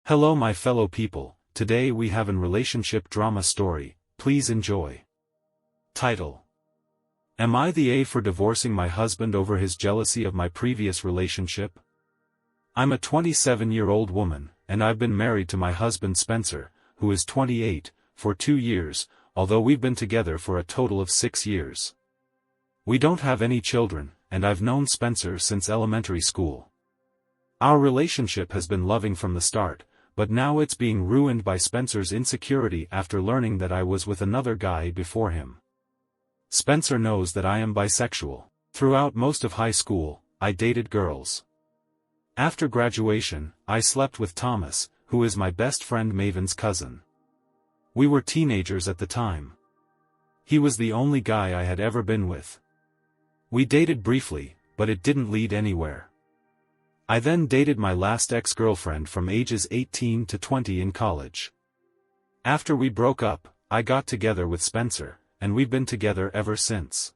Hello my fellow people, today we have an relationship drama story, please enjoy. Title: Am I the A for divorcing my husband over his jealousy of my previous relationship? I'm a 27-year-old woman, and I've been married to my husband Spencer, who is 28, for 2 years, although we've been together for a total of 6 years. We don't have any children, and I've known Spencer since elementary school. Our relationship has been loving from the start, but now it's being ruined by Spencer's insecurity after learning that I was with another guy before him. Spencer knows that I am bisexual. Throughout most of high school, I dated girls. After graduation, I slept with Thomas, who is my best friend Maven's cousin. We were teenagers at the time. He was the only guy I had ever been with. We dated briefly, but it didn't lead anywhere. I then dated my last ex-girlfriend from ages 18 to 20 in college. After we broke up, I got together with Spencer, and we've been together ever since.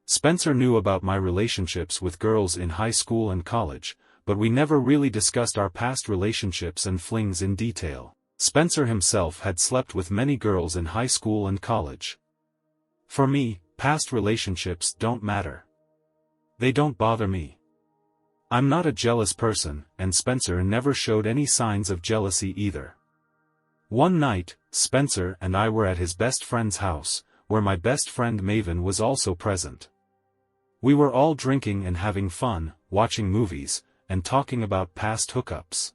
Spencer knew about my relationships with girls in high school and college, but we never really discussed our past relationships and flings in detail. Spencer himself had slept with many girls in high school and college. For me, past relationships don't matter. They don't bother me. I'm not a jealous person, and Spencer never showed any signs of jealousy either. One night, Spencer and I were at his best friend's house, where my best friend Maven was also present. We were all drinking and having fun, watching movies, and talking about past hookups.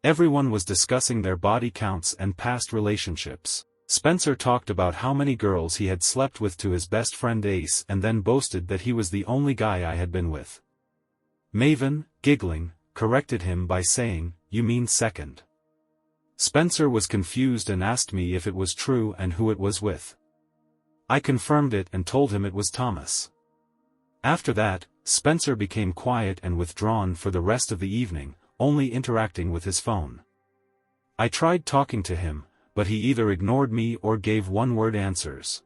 Everyone was discussing their body counts and past relationships. Spencer talked about how many girls he had slept with to his best friend Ace and then boasted that he was the only guy I had been with. Maven, giggling, corrected him by saying, "You mean second." Spencer was confused and asked me if it was true and who it was with. I confirmed it and told him it was Thomas. After that, Spencer became quiet and withdrawn for the rest of the evening, only interacting with his phone. I tried talking to him, but he either ignored me or gave one-word answers.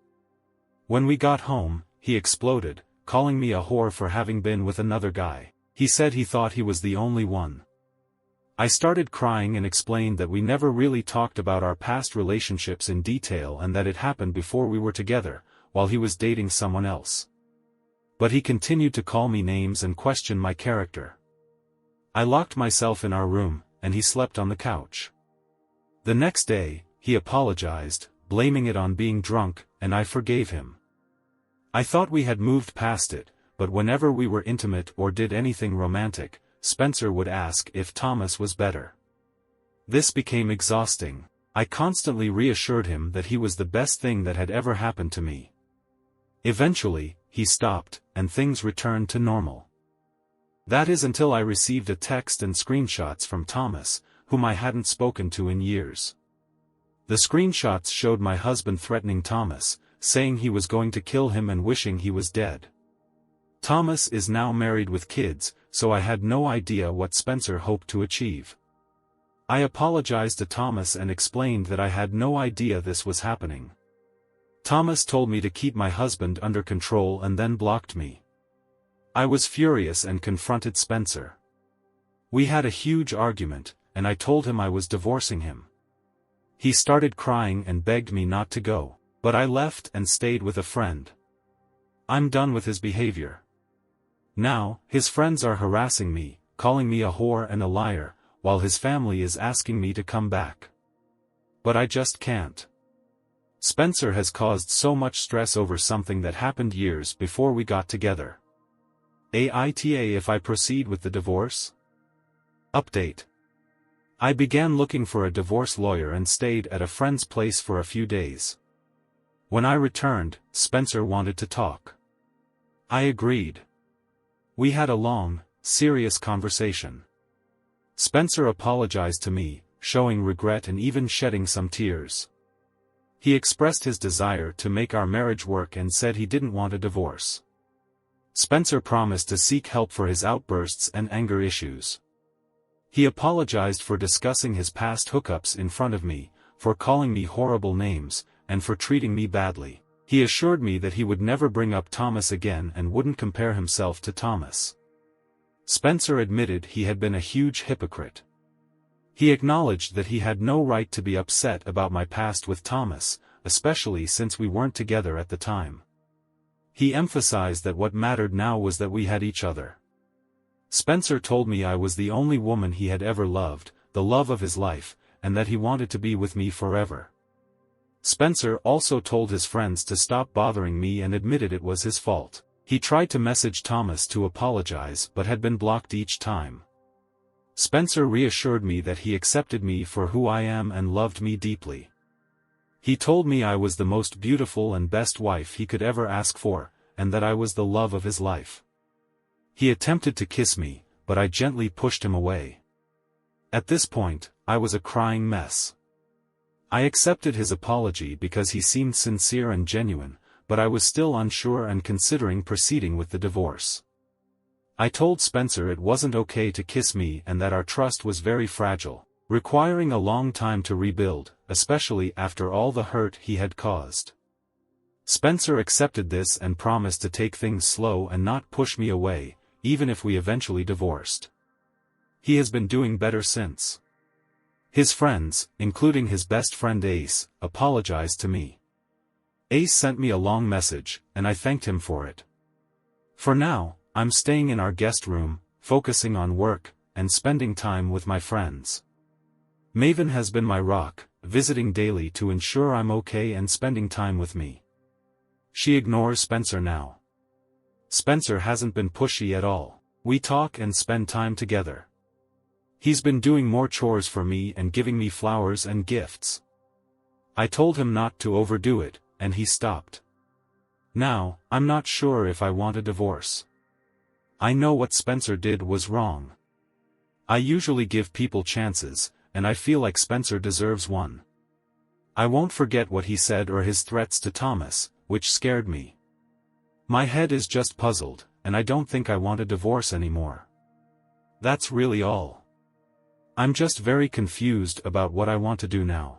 When we got home, he exploded, calling me a whore for having been with another guy. He said he thought he was the only one. I started crying and explained that we never really talked about our past relationships in detail and that it happened before we were together, while he was dating someone else. But he continued to call me names and question my character. I locked myself in our room, and he slept on the couch. The next day, he apologized, blaming it on being drunk, and I forgave him. I thought we had moved past it, but whenever we were intimate or did anything romantic, Spencer would ask if Thomas was better. This became exhausting. I constantly reassured him that he was the best thing that had ever happened to me. Eventually, he stopped, and things returned to normal. That is until I received a text and screenshots from Thomas, whom I hadn't spoken to in years. The screenshots showed my husband threatening Thomas, saying he was going to kill him and wishing he was dead. Thomas is now married with kids, so I had no idea what Spencer hoped to achieve. I apologized to Thomas and explained that I had no idea this was happening. Thomas told me to keep my husband under control and then blocked me. I was furious and confronted Spencer. We had a huge argument, and I told him I was divorcing him. He started crying and begged me not to go, but I left and stayed with a friend. I'm done with his behavior. Now, his friends are harassing me, calling me a whore and a liar, while his family is asking me to come back. But I just can't. Spencer has caused so much stress over something that happened years before we got together. AITA if I proceed with the divorce? Update. I began looking for a divorce lawyer and stayed at a friend's place for a few days. When I returned, Spencer wanted to talk. I agreed. We had a long, serious conversation. Spencer apologized to me, showing regret and even shedding some tears. He expressed his desire to make our marriage work and said he didn't want a divorce. Spencer promised to seek help for his outbursts and anger issues. He apologized for discussing his past hookups in front of me, for calling me horrible names, and for treating me badly. He assured me that he would never bring up Thomas again and wouldn't compare himself to Thomas. Spencer admitted he had been a huge hypocrite. He acknowledged that he had no right to be upset about my past with Thomas, especially since we weren't together at the time. He emphasized that what mattered now was that we had each other. Spencer told me I was the only woman he had ever loved, the love of his life, and that he wanted to be with me forever. Spencer also told his friends to stop bothering me and admitted it was his fault. He tried to message Thomas to apologize but had been blocked each time. Spencer reassured me that he accepted me for who I am and loved me deeply. He told me I was the most beautiful and best wife he could ever ask for, and that I was the love of his life. He attempted to kiss me, but I gently pushed him away. At this point, I was a crying mess. I accepted his apology because he seemed sincere and genuine, but I was still unsure and considering proceeding with the divorce. I told Spencer it wasn't okay to kiss me and that our trust was very fragile, requiring a long time to rebuild, especially after all the hurt he had caused. Spencer accepted this and promised to take things slow and not push me away, even if we eventually divorced. He has been doing better since. His friends, including his best friend Ace, apologized to me. Ace sent me a long message, and I thanked him for it. For now, I'm staying in our guest room, focusing on work, and spending time with my friends. Maven has been my rock, visiting daily to ensure I'm okay and spending time with me. She ignores Spencer now. Spencer hasn't been pushy at all. We talk and spend time together. He's been doing more chores for me and giving me flowers and gifts. I told him not to overdo it, and he stopped. Now, I'm not sure if I want a divorce. I know what Spencer did was wrong. I usually give people chances, and I feel like Spencer deserves one. I won't forget what he said or his threats to Thomas, which scared me. My head is just puzzled, and I don't think I want a divorce anymore. That's really all. I'm just very confused about what I want to do now.